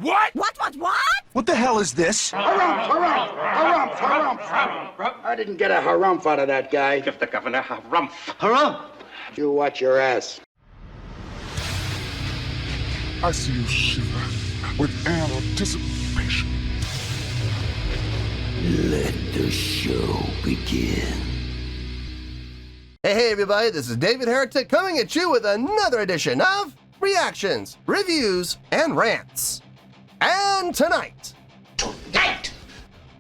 What? What? What the hell is this? Harumph. I didn't get a harumph out of that guy. Give the governor harumph. Harumph! You watch your ass. I see you shiver with anticipation. Let the show begin. Hey everybody, this is David Heretic coming at you with another edition of Reactions, Reviews, and Rants. And tonight,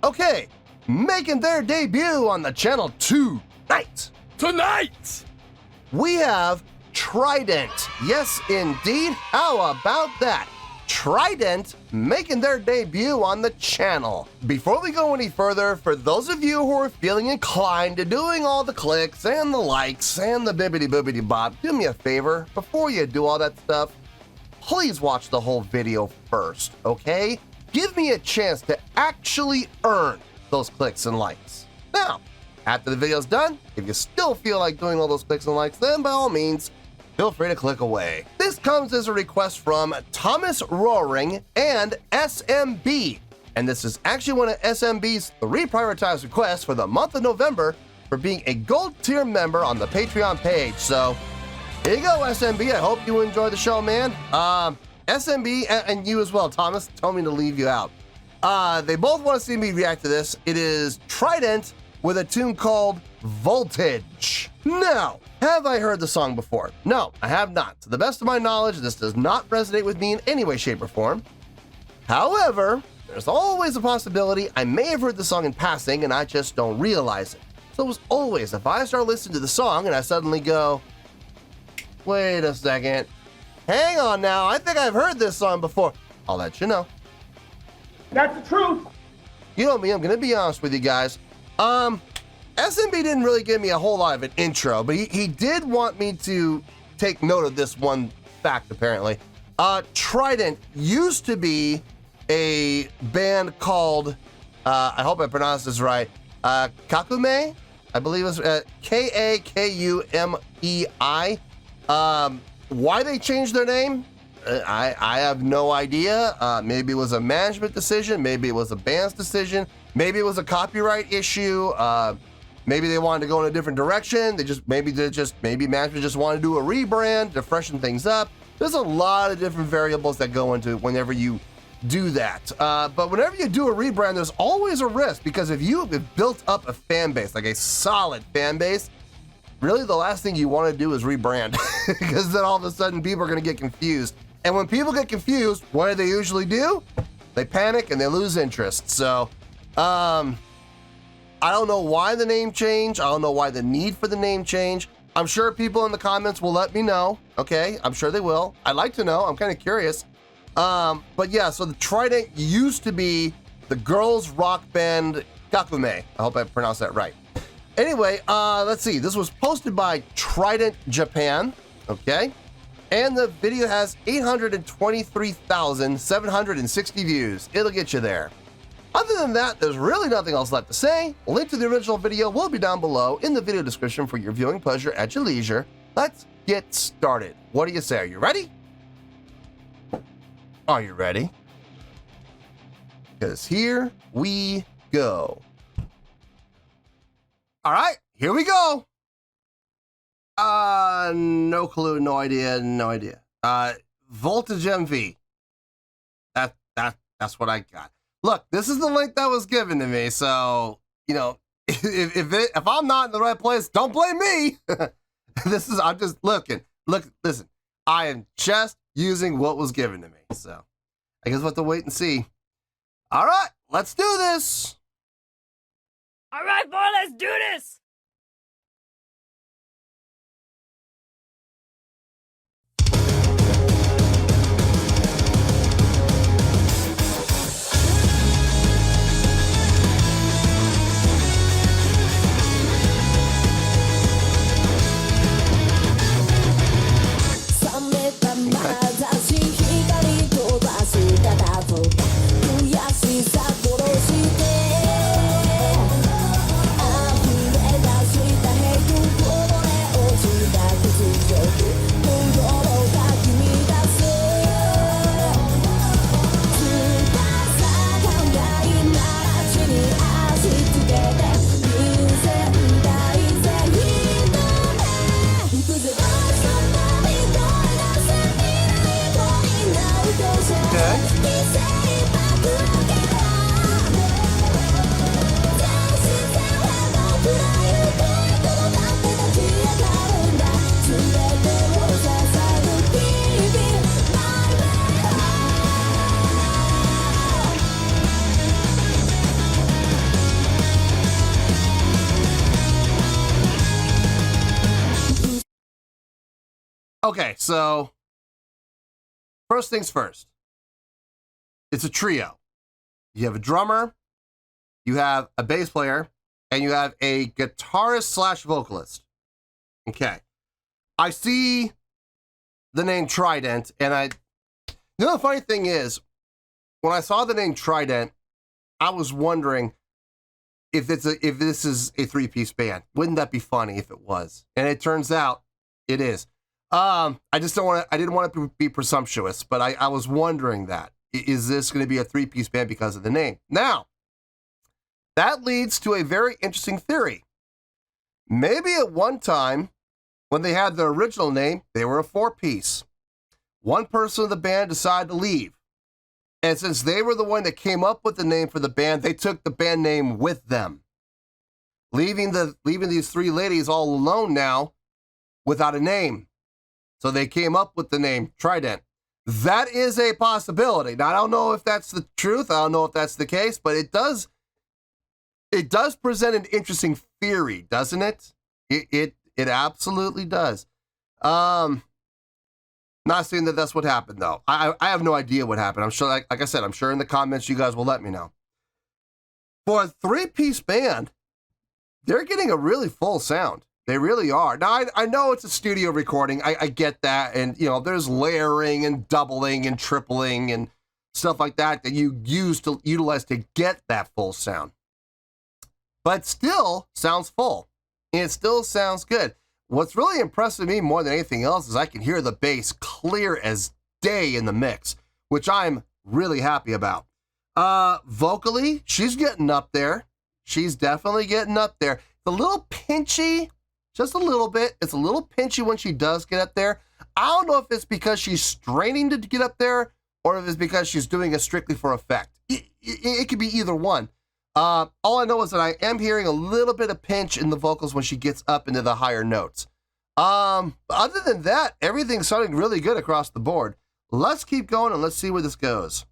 okay, making their debut on the channel tonight, we have Trident. Yes, indeed. How about that? Trident making their debut on the channel. Before we go any further, for those of you who are feeling inclined to doing all the clicks and the likes and the bibbity-boobity bop, do me a favor, before you do all that stuff, please watch the whole video first, okay? Give me a chance to actually earn those clicks and likes. Now, after the video's done, if you still feel like doing all those clicks and likes, then by all means, feel free to click away. This comes as a request from Thomas Roaring and SMB. And this is actually one of SMB's 3 prioritized requests for the month of November for being a gold tier member on the Patreon page. So here you go, SMB. I hope you enjoy the show, man. SMB and you as well, Thomas, told me to leave you out. They both want to see me react to this. It is Trident with a tune called Voltage. Now, have I heard the song before? No, I have not. To the best of my knowledge, this does not resonate with me in any way, shape, or form. However, there's always a possibility I may have heard the song in passing and I just don't realize it. So as always, if I start listening to the song and I suddenly go, wait a second, hang on now, I think I've heard this song before, I'll let you know. That's the truth. You know me, I'm gonna be honest with you guys. SMB didn't really give me a whole lot of an intro, but he did want me to take note of this one fact, apparently. Trident used to be a band called, I hope I pronounced this right, Kakumei, I believe it's Kakumei. Why they changed their name? I have no idea. Maybe it was a management decision, maybe it was a band's decision, maybe it was a copyright issue, maybe they wanted to go in a different direction. Maybe management just wanted to do a rebrand to freshen things up. There's a lot of different variables that go into it whenever you do that. But whenever you do a rebrand, there's always a risk, because if you have built up a fan base, like a solid fan base, really the last thing you want to do is rebrand, because then all of a sudden people are going to get confused. And when people get confused, what do they usually do? They panic and they lose interest. So, I don't know why the name change. I don't know why the need for the name change. I'm sure people in the comments will let me know. Okay, I'm sure they will. I'd like to know. I'm kind of curious. But yeah, so the Trident used to be the girls rock band Kakumei. I hope I pronounced that right. Anyway, let's see. This was posted by Trident Japan. Okay, and the video has 823,760 views. It'll get you there. Other than that, there's really nothing else left to say. A link to the original video will be down below in the video description for your viewing pleasure at your leisure. Let's get started. What do you say? Are you ready? Are you ready? Because here we go. All right, here we go. No clue, no idea. Voltage MV. That's what I got. Look, this is the link that was given to me, so, you know, if I'm not in the right place, don't blame me. I'm just looking. Listen, I am just using what was given to me, so I guess we'll have to wait and see. All right, let's do this. All right, boy, let's do this. Okay, so first things first. It's a trio. You have a drummer, you have a bass player, and you have a guitarist slash vocalist. Okay. I see the name Trident, and you know, the funny thing is, when I saw the name Trident, I was wondering if this is a three-piece band. Wouldn't that be funny if it was? And it turns out it is. I didn't want to be presumptuous, but I was wondering that. Is this going to be a three-piece band because of the name? Now, that leads to a very interesting theory. Maybe at one time, when they had their original name, they were a four-piece. One person of the band decided to leave. And since they were the one that came up with the name for the band, they took the band name with them. Leaving these three ladies all alone now without a name. So they came up with the name Trident. That is a possibility. Now, I don't know if that's the truth. I don't know if that's the case, but it does present an interesting theory, doesn't it? It absolutely does. Not saying that that's what happened, though. I have no idea what happened. I'm sure, like I said, I'm sure in the comments you guys will let me know. For a three-piece band, they're getting a really full sound. They really are. Now, I know it's a studio recording. I get that. And, you know, there's layering and doubling and tripling and stuff like that you utilize to get that full sound. But still sounds full. And it still sounds good. What's really impressing me more than anything else is I can hear the bass clear as day in the mix, which I'm really happy about. Vocally, she's getting up there. She's definitely getting up there. The little pinchy, just a little bit. It's a little pinchy when she does get up there. I don't know if it's because she's straining to get up there or if it's because she's doing it strictly for effect. It could be either one. All I know is that I am hearing a little bit of pinch in the vocals when she gets up into the higher notes. Other than that, everything's sounding really good across the board. Let's keep going and let's see where this goes.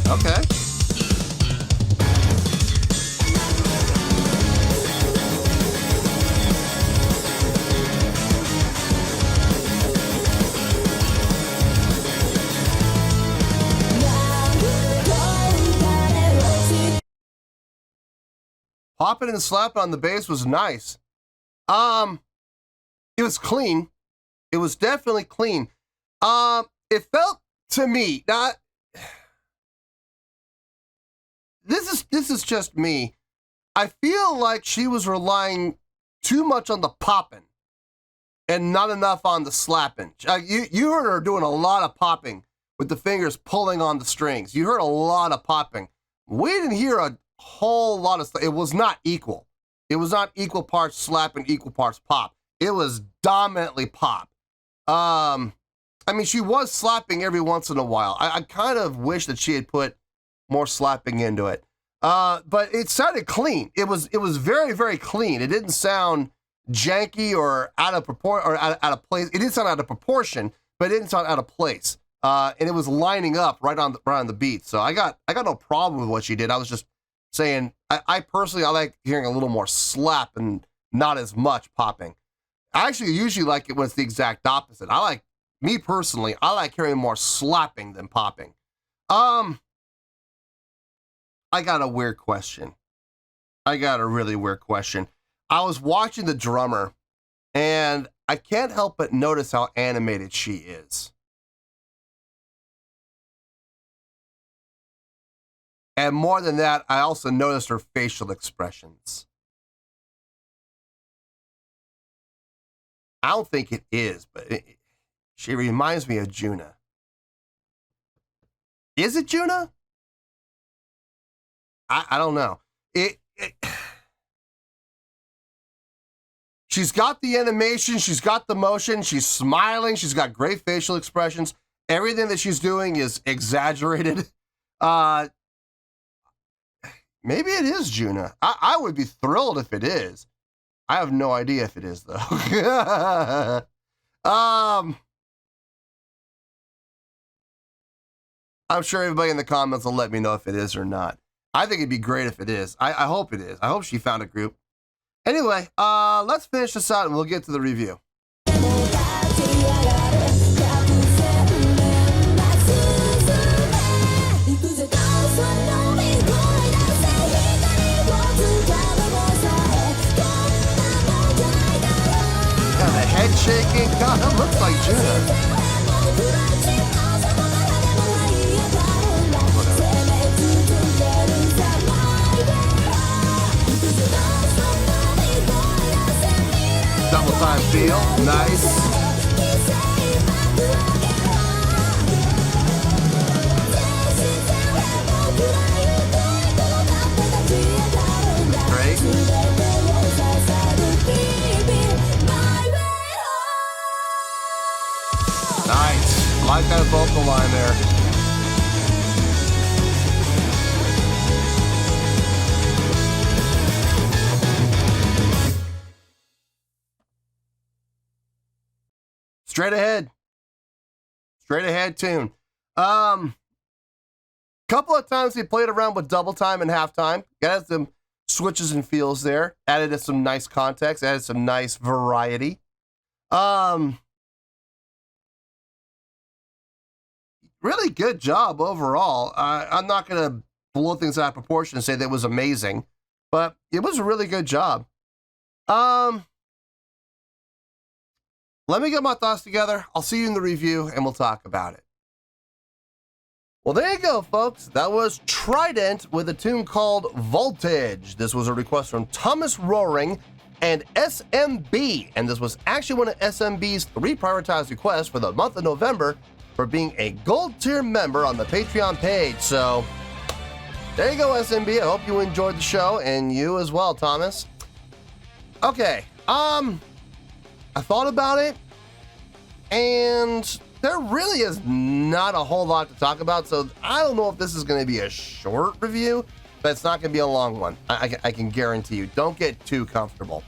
Okay. Popping and slapping on the bass was nice. It was clean. It was definitely clean. It felt to me, not. This is just me. I feel like she was relying too much on the popping and not enough on the slapping. You heard her doing a lot of popping with the fingers pulling on the strings. You heard a lot of popping. We didn't hear a whole lot of stuff. It was not equal. It was not equal parts slap and equal parts pop. It was dominantly pop. I mean, she was slapping every once in a while. I kind of wish that she had put more slapping into it. But it sounded clean. It was very, very clean. It didn't sound janky or out of proportion or out of place. It didn't sound out of proportion, but it didn't sound out of place. And it was lining up right on the beat. So I got no problem with what she did. I was just saying, I personally, I like hearing a little more slap and not as much popping. I actually usually like it when it's the exact opposite. Me personally, I like hearing more slapping than popping. I got a weird question. I got a really weird question. I was watching the drummer, and I can't help but notice how animated she is. And more than that, I also noticed her facial expressions. I don't think it is, but she reminds me of Juna. Is it Juna? I don't know. She's got the animation, she's got the motion, she's smiling, she's got great facial expressions. Everything that she's doing is exaggerated. Maybe it is Juna. I would be thrilled if it is. I have no idea if it is, though. I'm sure everybody in the comments will let me know if it is or not. I think it'd be great if it is. I hope it is. I hope she found a group. Anyway, let's finish this out and we'll get to the review. Yeah, the head shaking. God, that looks like Juna. Double time feel, nice. Great. Nice. Like that vocal line there. Straight ahead tune. Couple of times he played around with double time and halftime. Got some switches and feels there. Added some nice context. Added some nice variety. Really good job overall. I'm not gonna blow things out of proportion and say that it was amazing, but it was a really good job. Let me get my thoughts together. I'll see you in the review and we'll talk about it. Well, there you go, folks. That was Trident with a tune called Voltage. This was a request from Thomas Roaring and SMB. And this was actually one of SMB's 3 prioritized requests for the month of November for being a gold tier member on the Patreon page. So there you go, SMB. I hope you enjoyed the show and you as well, Thomas. Okay. I thought about it, and there really is not a whole lot to talk about, so I don't know if this is going to be a short review, but it's not going to be a long one. I can guarantee you. Don't get too comfortable.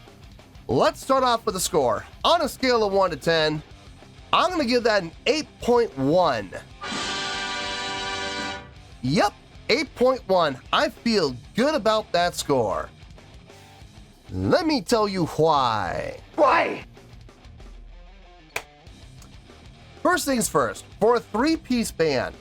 Let's start off with a score. On a scale of 1 to 10, I'm going to give that an 8.1. Yep, 8.1. I feel good about that score. Let me tell you why. Why? First things first, for a 3-piece band,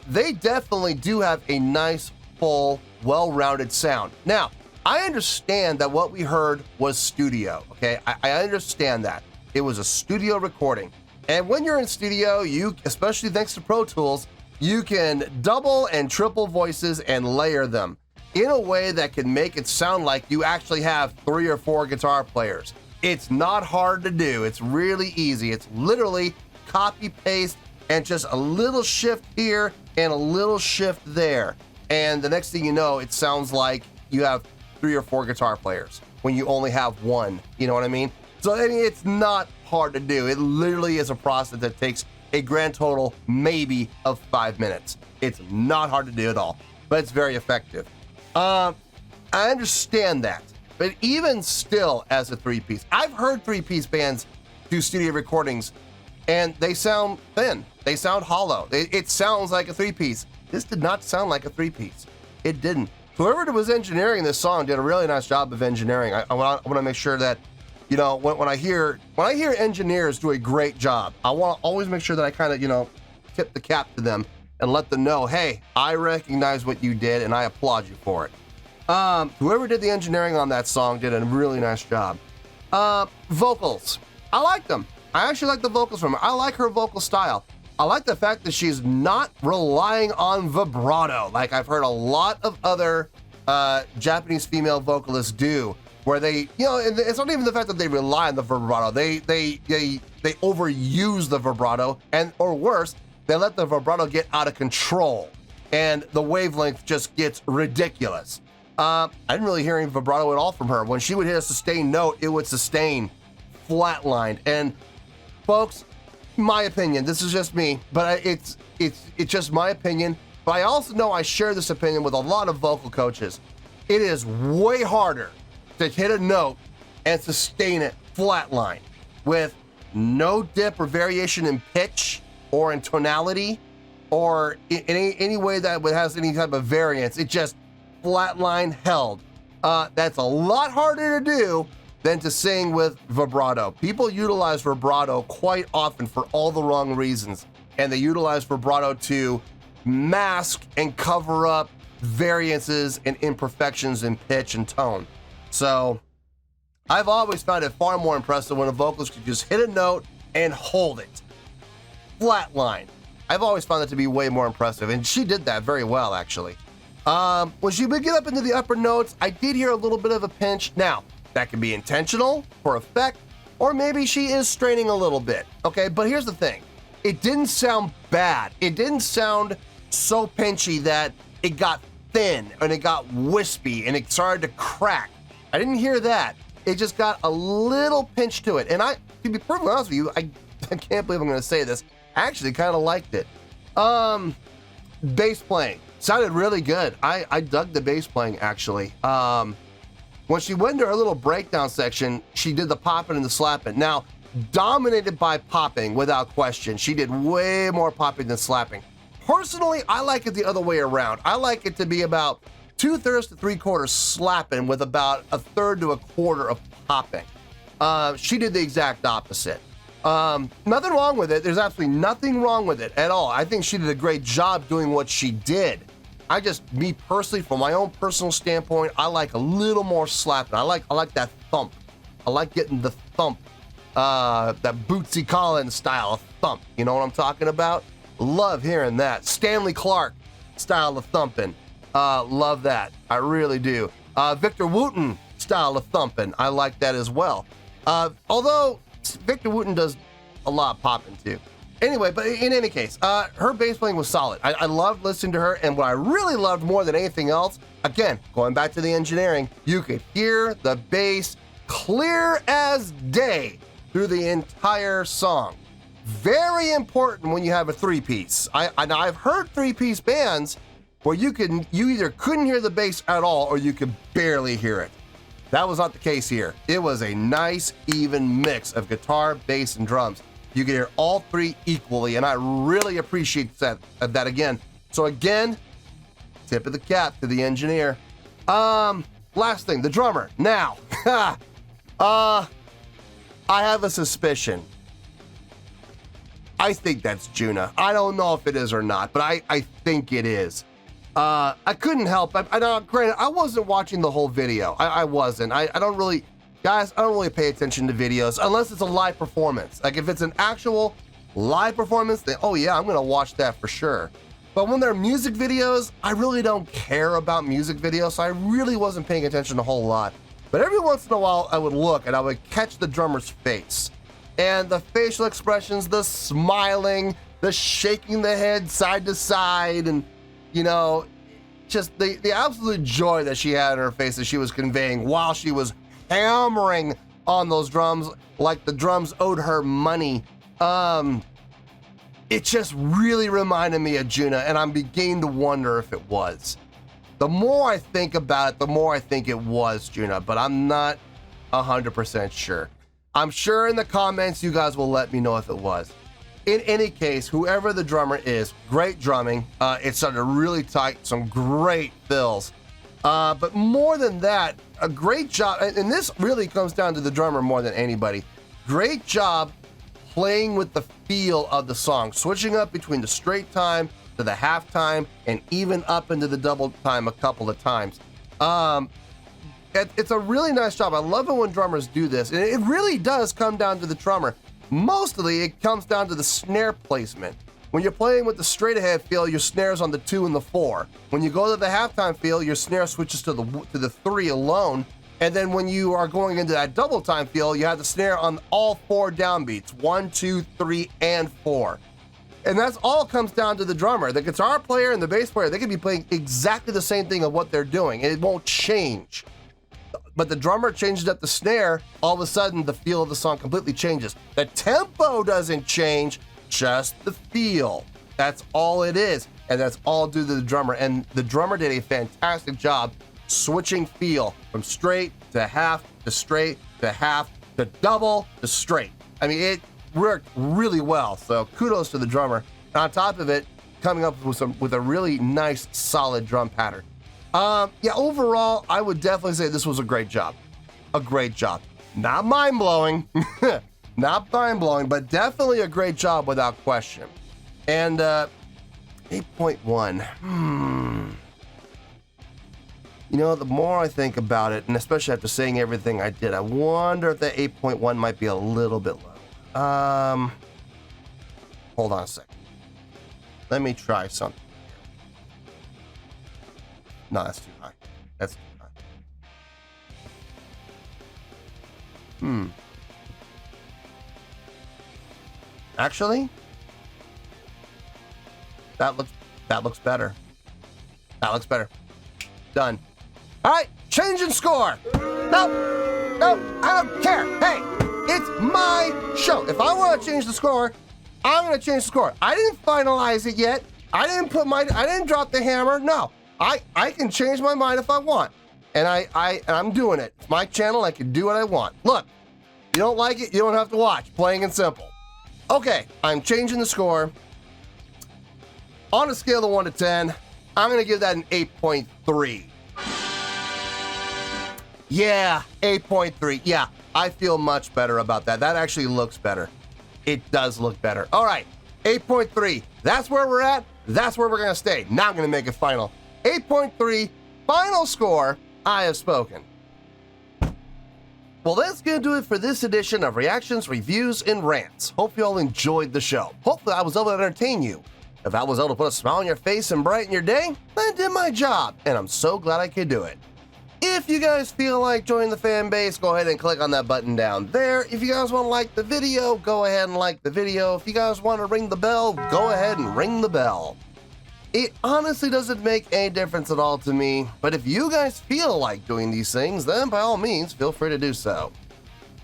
they definitely do have a nice, full, well-rounded sound. Now, I understand that what we heard was studio, okay? I understand that. It was a studio recording. And when you're in studio, you, especially thanks to Pro Tools, you can double and triple voices and layer them in a way that can make it sound like you actually have 3 or 4 guitar players. It's not hard to do. It's really easy. It's literally copy paste and just a little shift here and a little shift there, and the next thing you know, it sounds like you have 3 or 4 guitar players when you only have 1. You know what I mean? So I mean, it's not hard to do. It literally is a process that takes a grand total maybe of 5 minutes. It's not hard to do at all, but it's very effective. I understand that, but even still, as a 3-piece, I've heard 3-piece bands do studio recordings and they sound thin. They sound hollow. It sounds like a 3-piece. This did not sound like a 3-piece. It didn't. Whoever was engineering this song did a really nice job of engineering. I want to make sure that, you know, when I hear engineers do a great job, I want to always make sure that I kind of, you know, tip the cap to them and let them know, hey, I recognize what you did and I applaud you for it. Whoever did the engineering on that song did a really nice job. Vocals, I like them. I actually like the vocals from her. I like her vocal style. I like the fact that she's not relying on vibrato like I've heard a lot of other Japanese female vocalists do, where they, you know, and it's not even the fact that they rely on the vibrato. They overuse the vibrato, and or worse, they let the vibrato get out of control, and the wavelength just gets ridiculous. I didn't really hear any vibrato at all from her. When she would hit a sustained note, it would sustain flatlined. And folks, my opinion, this is just me, but it's just my opinion. But I also know I share this opinion with a lot of vocal coaches. It is way harder to hit a note and sustain it flatline with no dip or variation in pitch or in tonality or in any way that has any type of variance. It just flatline held. That's a lot harder to do than to sing with vibrato. People utilize vibrato quite often for all the wrong reasons, and they utilize vibrato to mask and cover up variances and imperfections in pitch and tone. So I've always found it far more impressive when a vocalist could just hit a note and hold it flatline. I've always found it to be way more impressive, and she did that very well, actually. When she would get up into the upper notes, I did hear a little bit of a pinch. Now, that can be intentional, for effect, or maybe she is straining a little bit, okay? But here's the thing. It didn't sound bad. It didn't sound so pinchy that it got thin and it got wispy and it started to crack. I didn't hear that. It just got a little pinch to it. And to be perfectly honest with you, I can't believe I'm gonna say this. I actually kind of liked it. Bass playing sounded really good. I dug the bass playing, actually. When she went into her little breakdown section, she did the popping and the slapping. Now, dominated by popping, without question. She did way more popping than slapping. Personally, I like it the other way around. I like it to be about 2/3 to 3/4 slapping with about 1/3 to 1/4 of popping. She did the exact opposite. Nothing wrong with it. There's absolutely nothing wrong with it at all. I think she did a great job doing what she did. Me personally, from my own personal standpoint, I like a little more slapping. I like that thump. I like getting the thump, that Bootsy Collins style of thump. You know what I'm talking about? Love hearing that. Stanley Clark style of thumping. Love that. I really do. Victor Wooten style of thumping. I like that as well. Although Victor Wooten does a lot of popping too. Anyway, but in any case, her bass playing was solid. I loved listening to her, and what I really loved more than anything else, again, going back to the engineering, you could hear the bass clear as day through the entire song. Very important when you have a three-piece. I've heard three-piece bands where you either couldn't hear the bass at all or you could barely hear it. That was not the case here. It was a nice, even mix of guitar, bass, and drums. You could hear all three equally, and I really appreciate that again. So again, tip of the cap to the engineer. Last thing, the drummer. Now, I have a suspicion. I think that's Juna. I don't know if it is or not, but I think it is. I couldn't help. Granted, I wasn't watching the whole video. I wasn't. I don't really pay attention to videos unless it's a live performance. Like if it's an actual live performance, then oh yeah, I'm gonna watch that for sure. But when they're music videos, I really don't care about music videos, so I really wasn't paying attention a whole lot. But every once in a while, I would look and I would catch the drummer's face. And the facial expressions, the smiling, the shaking the head side to side, and you know, just the absolute joy that she had in her face that she was conveying while she was hammering on those drums like the drums owed her money. It just really reminded me of Juna, and I'm beginning to wonder if it was. The more I think about it, the more I think it was Juna, but I'm not 100% sure. I'm sure in the comments you guys will let me know if it was. In any case, whoever the drummer is, great drumming. It sounded really tight, some great fills. But more than that, a great job, and this really comes down to the drummer more than anybody. Great job playing with the feel of the song, switching up between the straight time to the halftime and even up into the double time a couple of times. It's a really nice job. I love it when drummers do this, and it really does come down to the drummer. Mostly, it comes down to the snare placement. When you're playing with the straight ahead feel, your snare's on the 2 and the 4. When you go to the halftime feel, your snare switches to the 3 alone. And then when you are going into that double time feel, you have the snare on all 4 downbeats, 1, 2, 3, and 4. And that's all comes down to the drummer. The guitar player and the bass player, they can be playing exactly the same thing of what they're doing, and it won't change. But the drummer changes up the snare, all of a sudden the feel of the song completely changes. The tempo doesn't change, just the feel. That's all it is, and that's all due to the drummer. And the drummer did a fantastic job switching feel from straight to half to straight to half to double to straight. I mean, it worked really well, so kudos to the drummer. And on top of it, coming up with a really nice, solid drum pattern. Yeah, overall, I would definitely say this was a great job. A great job. Not mind-blowing, not mind-blowing, but definitely a great job without question. And 8.1, You know, the more I think about it, and especially after saying everything I did, I wonder if that 8.1 might be a little bit low. Hold on a second. Let me try something. No, that's too high. That's too high. Actually, that looks better. That looks better. Done. All right, change in score. No, I don't care. Hey, it's my show. If I want to change the score, I'm going to change the score. I didn't finalize it yet. I didn't drop the hammer. No, I can change my mind if I want. And I'm doing it. It's my channel. I can do what I want. Look, if you don't like it, you don't have to watch. Plain and simple. Okay, I'm changing the score. On a scale of 1 to 10, I'm going to give that an 8.3. Yeah, 8.3. Yeah, I feel much better about that. That actually looks better. It does look better. All right, 8.3. That's where we're at. That's where we're going to stay. Now I'm going to make it final. 8.3, final score. I have spoken. Well, that's going to do it for this edition of Reactions, Reviews, and Rants. Hope you all enjoyed the show. Hopefully I was able to entertain you. If I was able to put a smile on your face and brighten your day, I did my job, and I'm so glad I could do it. If you guys feel like joining the fan base, go ahead and click on that button down there. If you guys want to like the video, go ahead and like the video. If you guys want to ring the bell, go ahead and ring the bell. It honestly doesn't make any difference at all to me, but if you guys feel like doing these things, then by all means, feel free to do so.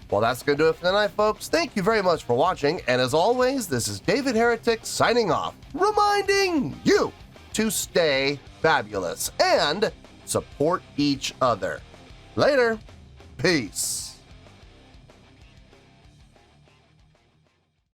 Well, that's going to do it for tonight, folks. Thank you very much for watching, and as always, this is David Heretic signing off, reminding you to stay fabulous and support each other. Later. Peace.